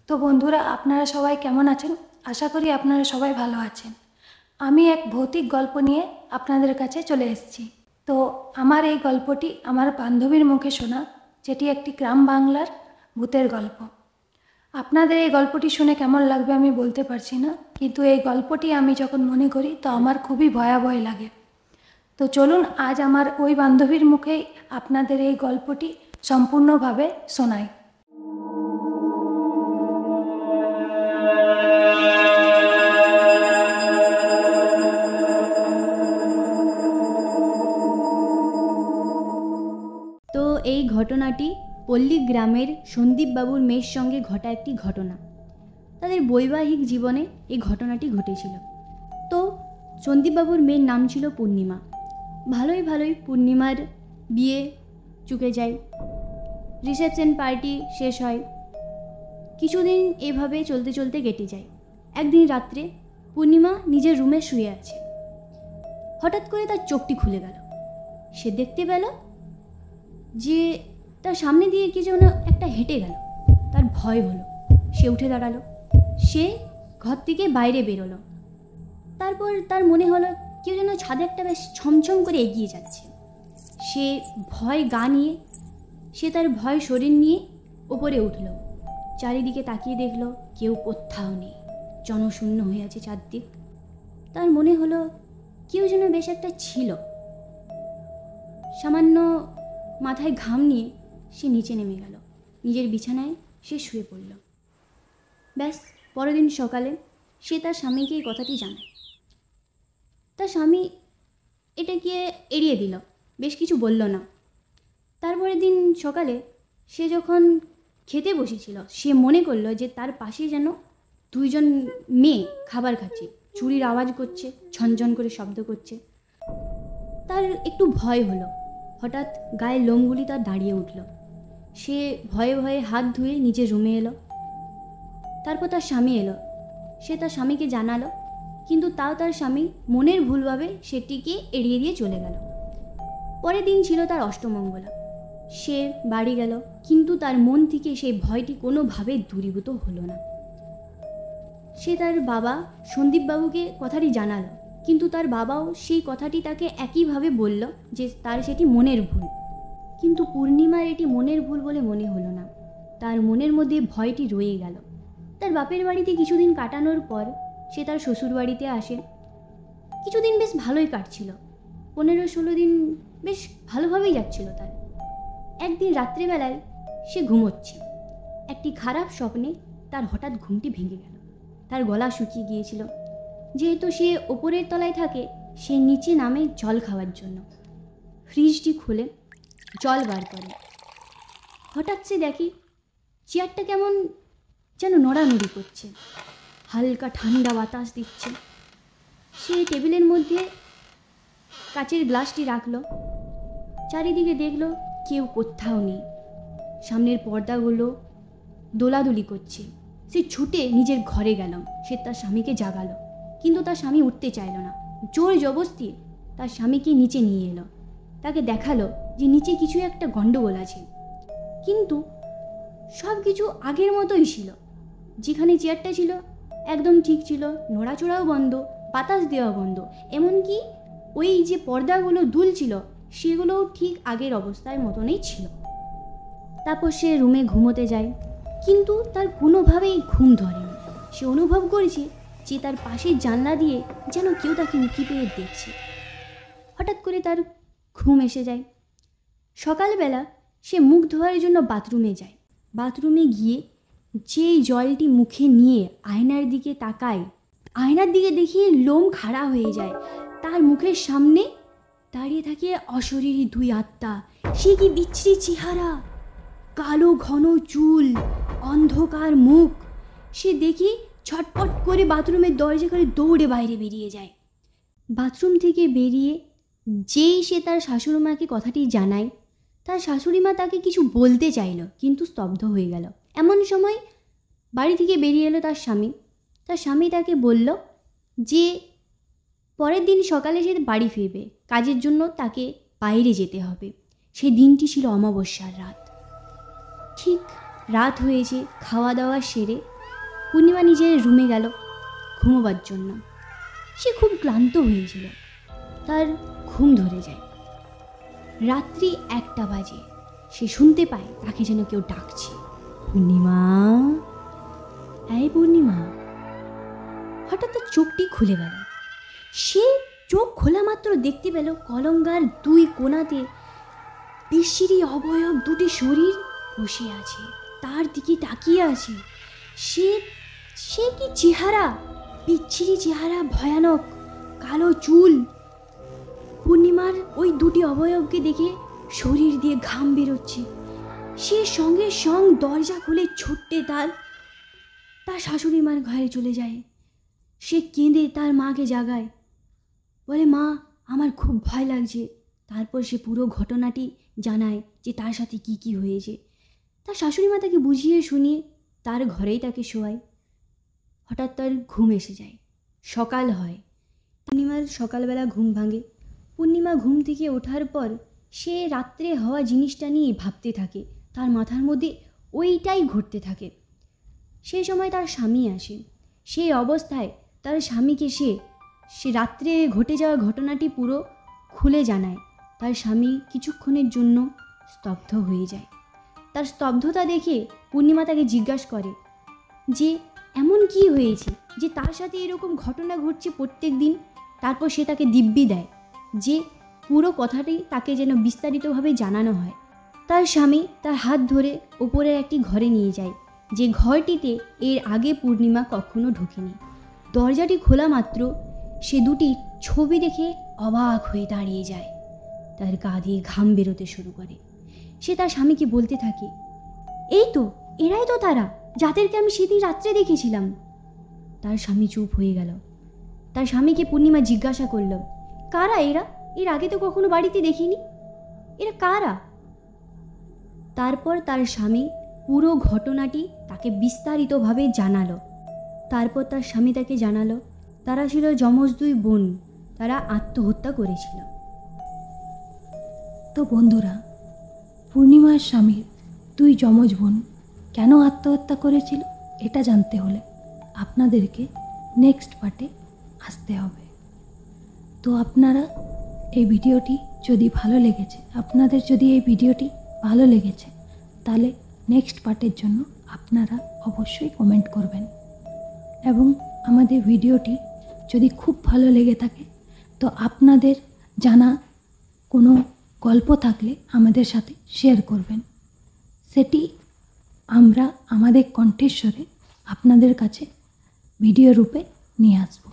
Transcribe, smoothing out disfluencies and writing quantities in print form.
তো বন্ধুরা, আপনারা সবাই কেমন আছেন? আশা করি আপনারা সবাই ভালো আছেন। আমি এক ভৌতিক গল্প নিয়ে আপনাদের কাছে চলে এসেছি। তো আমার এই গল্পটি আমার বান্ধবীর মুখে শোনা, যেটি একটি গ্রাম বাংলার ভূতের গল্প। আপনাদের এই গল্পটি শুনে কেমন লাগবে আমি বলতে পারছি না, কিন্তু এই গল্পটি আমি যখন মনে করি তো আমার খুবই ভয়াবহ লাগে। তো চলুন আজ আমার ওই বান্ধবীর মুখেই আপনাদের এই গল্পটি সম্পূর্ণভাবে শোনাই। তো এই ঘটনাটি পল্লী গ্রামের সন্দীপবাবুর মেয়ের সঙ্গে ঘটা একটি ঘটনা। তাদের বৈবাহিক জীবনে এই ঘটনাটি ঘটেছিল। তো সন্দীপবাবুর মেয়ের নাম ছিল পূর্ণিমা। ভালোই পূর্ণিমার বিয়ে চুকে যায়, রিসেপশন পার্টি শেষ হয়, কিছুদিন এভাবে চলতে চলতে কেটে যায়। একদিন রাত্রে পূর্ণিমা নিজের রুমে শুয়ে আছে। হঠাৎ করে তার চোখটি খুলে গেল। সে দেখতে পেল যে তার সামনে দিয়ে কি যেন একটা হেঁটে গেল। তার ভয় হলো। সে উঠে দাঁড়ালো। সে ঘর থেকে বাইরে বেরোলো। তারপর তার মনে হলো কেউ যেন ছাদে একটা বেশ ছমছম করে এগিয়ে যাচ্ছে। সে ভয় গা নিয়ে, সে তার ভয় শরীর নিয়ে ওপরে উঠল। চারিদিকে তাকিয়ে দেখলো কেউ কোথাও নেই, জনশূন্য হয়ে আছে চারদিক। তার মনে হলো কেউ যেন বেশ একটা ছিল। সামান্য মাথায় ঘাম নিয়ে সে নিচে নেমে গেল। নিজের বিছানায় সে শুয়ে পড়ল। ব্যাস, পরের দিন সকালে সে তার স্বামীকে এই কথাটি জানায়। তার স্বামী এটাকে এড়িয়ে দিল, বেশ কিছু বলল না। তারপরের দিন সকালে সে যখন খেতে বসেছিল, সে মনে করলো যে তার পাশে যেন দুইজন মেয়ে খাবার খাচ্ছে, চুরির আওয়াজ করছে, ঝনঝন করে শব্দ করছে। তার একটু ভয় হলো। হঠাৎ গায়ের লোমগুলি তার দাঁড়িয়ে উঠল। সে ভয়ে ভয়ে হাত ধুয়ে নিজের রুমে এলো। তারপর তার স্বামী এলো। সে তার স্বামীকে জানালো, কিন্তু তাও তার স্বামী মনের ভুলভাবে সেটিকে এড়িয়ে দিয়ে চলে গেল। পরের দিন ছিল তার অষ্টমঙ্গলা। সে বাড়ি গেল, কিন্তু তার মন থেকে সেই ভয়টি কোনোভাবে দূরীভূত হলো না। সে তার বাবা সন্দীপবাবুকে কথাটি জানালো, কিন্তু তার বাবাও সেই কথাটি তাকে একইভাবে বলল যে তার সেটি মনের ভুল। কিন্তু পূর্ণিমার এটি মনের ভুল বলে মনে হলো না। তার মনের মধ্যে ভয়টি রয়ে গেল। তার বাপের বাড়িতে কিছুদিন কাটানোর পর সে তার শ্বশুর বাড়িতে আসে। কিছুদিন বেশ ভালোই কাটছিল। 15-16 দিন বেশ ভালোভাবেই যাচ্ছিল তার। একদিন রাত্রিবেলায় সে ঘুমোচ্ছে। একটি খারাপ স্বপ্নে তার হঠাৎ ঘুমটি ভেঙে গেল। তার গলা শুকিয়ে গিয়েছিল। যেহেতু সে ওপরের তলায় থাকে, সে নিচে নামে জল খাওয়ার জন্য। ফ্রিজটি খুলে জল বার করে। হঠাৎ সে দেখে চেয়ারটা কেমন যেন নড়ানড়ি করছে, হালকা ঠান্ডা বাতাস দিচ্ছে। সে টেবিলের মধ্যে কাচের গ্লাসটি রাখলো। চারিদিকে দেখলো কেউ কোথাও নেই। সামনের পর্দাগুলো দোলাদুলি করছে। সে ছুটে নিজের ঘরে গেল। সে তার স্বামীকে জাগালো, কিন্তু তার স্বামী উঠতে চাইল না। জোর জবরদস্তি তার স্বামীকে নিচে নিয়ে এলো। তাকে দেখালো যে নিচে কিছু একটা গন্ডগোল আছে, কিন্তু সব কিছু আগের মতোই ছিল। যেখানে চেয়ারটা ছিল একদম ঠিক ছিল, নড়াচড়াও বন্ধ, বাতাস দেওয়া বন্ধ, এমনকি ওই যে পর্দাগুলো দুলছিল সেগুলোও ঠিক আগের অবস্থার মতনই ছিল। তারপর সে রুমে ঘুমোতে যায়, কিন্তু তার কোনোভাবেই ঘুম ধরেনি। সে অনুভব করেছে যে তার পাশের জানলা দিয়ে যেন কেউ তাকে উঁকি পেয়ে দেখছে। হঠাৎ করে তার ঘুম এসে যায়। সকালবেলা সে মুখ ধোয়ার জন্য বাথরুমে যায়। বাথরুমে গিয়ে যেই জলটি মুখে নিয়ে আয়নার দিকে তাকায়, আয়নার দিকে দেখিয়ে লোম খাড়া হয়ে যায়। তার মুখের সামনে দাঁড়িয়ে থাকে অশরীরী দুই আত্মা। সে কি বিচ্ছিরি চেহারা, কালো ঘন চুল, অন্ধকার মুখ। সে দেখি ছটপট করে বাথরুমের দরজা করে দৌড়ে বাইরে বেরিয়ে যায়। বাথরুম থেকে বেরিয়ে যেই সে তার শাশুড়িমাকে কথাটি জানায়, তার শাশুড়িমা তাকে কিছু বলতে চাইল, কিন্তু স্তব্ধ হয়ে গেল। এমন সময় বাড়ি থেকে বেরিয়ে এলো তার স্বামী। তার স্বামী তাকে বলল যে পরের দিন সকালে সে বাড়ি ফিরবে, কাজের জন্য তাকে বাইরে যেতে হবে। সেই দিনটি ছিল অমাবস্যার রাত। ঠিক রাত হয়েছে, খাওয়া দাওয়া সেরে পূর্ণিমা নিজের রুমে গেল ঘুমোবার জন্য। সে খুব ক্লান্ত হয়েছিল, তার ঘুম ধরে যায়। রাত্রি 1টা বাজে, সে শুনতে পায় তাকে যেন কেউ ডাকছে, পূর্ণিমা, এই পূর্ণিমা। হঠাৎ তার চোখটি খুলে গেল। সে চোখ খোলা মাত্র দেখতে পেল কলঙ্গার 2 কোণাতে বিচ্ছিরি অবয়ব 2টি শরীর বসে আছে, তার দিকে তাকিয়ে আছে। সে সে কি চেহারা, বিচ্ছিরি চেহারা, ভয়ানক কালো চুল। পূর্ণিমার ওই 2টি অবয়বকে দেখে শরীর দিয়ে ঘাম বেরোচ্ছে। সে সঙ্গে সঙ্গ দরজা খুলে ছুটতে তার শাশুড়ি মার ঘরে চলে যায়। সে কেঁদে তার মাকে জাগায়, বলে, মা, আমার খুব ভয় লাগছে। তারপর সে পুরো ঘটনাটি জানায় যে তার সাথে কি কি হয়েছে। তার শাশুড়ি মা তাকে বুঝিয়ে শুনিয়ে তার ঘরেই তাকে শোয়ায়। হঠাৎ তার ঘুম এসে যায়, সকাল হয়। পূর্ণিমার সকালবেলা ঘুম ভাঙে। পূর্ণিমা ঘুম থেকে ওঠার পর সে রাত্রে হওয়া জিনিসটা নিয়ে ভাবতে থাকে, তার মাথার মধ্যে ওইটাই ঘটতে থাকে। সেই সময় তার স্বামী আসে। সেই অবস্থায় তার স্বামীকে সে রাত্রে ঘটে যাওয়া ঘটনাটি পুরো খুলে জানায়। তার স্বামী কিছুক্ষণের জন্য স্তব্ধ হয়ে যায়। তার স্তব্ধতা দেখে পূর্ণিমা তাকে জিজ্ঞাসা করে যে এমন কি হয়েছে যে তার সাথে এরকম ঘটনা ঘটছে প্রত্যেক দিন। তারপর সে তাকে দিব্যি দেয় যে পুরো কথাটি তাকে যেন বিস্তারিতভাবে জানানো হয়। তার স্বামী তার হাত ধরে ওপরের একটি ঘরে নিয়ে যায়, যে ঘরটিতে এর আগে পূর্ণিমা কখনো ঢোকেনি। দরজাটি খোলা মাত্র সে 2টি ছবি দেখে অবাক হয়ে দাঁড়িয়ে যায়। তার গা দিয়ে ঘাম বেরোতে শুরু করে। সে তার স্বামীকে বলতে থাকে, এই তো, এরাই তো তারা যাদেরকে আমি সেদিন রাত্রে দেখেছিলাম। তার স্বামী চুপ হয়ে গেল। তার স্বামীকে পূর্ণিমা জিজ্ঞাসা করল, কারা এরা? এর আগে তো কখনো বাড়িতে দেখিনি, এরা কারা? তারপর তার স্বামী পুরো ঘটনাটি তাকে বিস্তারিতভাবে জানালো। তারপর তার স্বামী তাকে জানালো তারা ছিল যমজ 2 বোন, তারা আত্মহত্যা করেছিল। তো বন্ধুরা, পূর্ণিমার স্বামীর 2 যমজ বোন কেন আত্মহত্যা করেছিল এটা জানতে হলে আপনাদেরকে নেক্সট পার্টে আসতে হবে। তো আপনারা এই ভিডিওটি যদি ভালো লেগেছে, আপনাদের যদি এই ভিডিওটি ভালো লেগেছে, তাহলে নেক্সট পার্টের জন্য আপনারা অবশ্যই কমেন্ট করবেন। এবং আমাদের ভিডিওটি যদি খুব ভালো লেগে থাকে তো আপনাদের জানা কোনো গল্প থাকলে আমাদের সাথে শেয়ার করবেন। সেটি আমরা আমাদের কণ্ঠস্বরে আপনাদের কাছে ভিডিও রূপে নিয়ে আসব।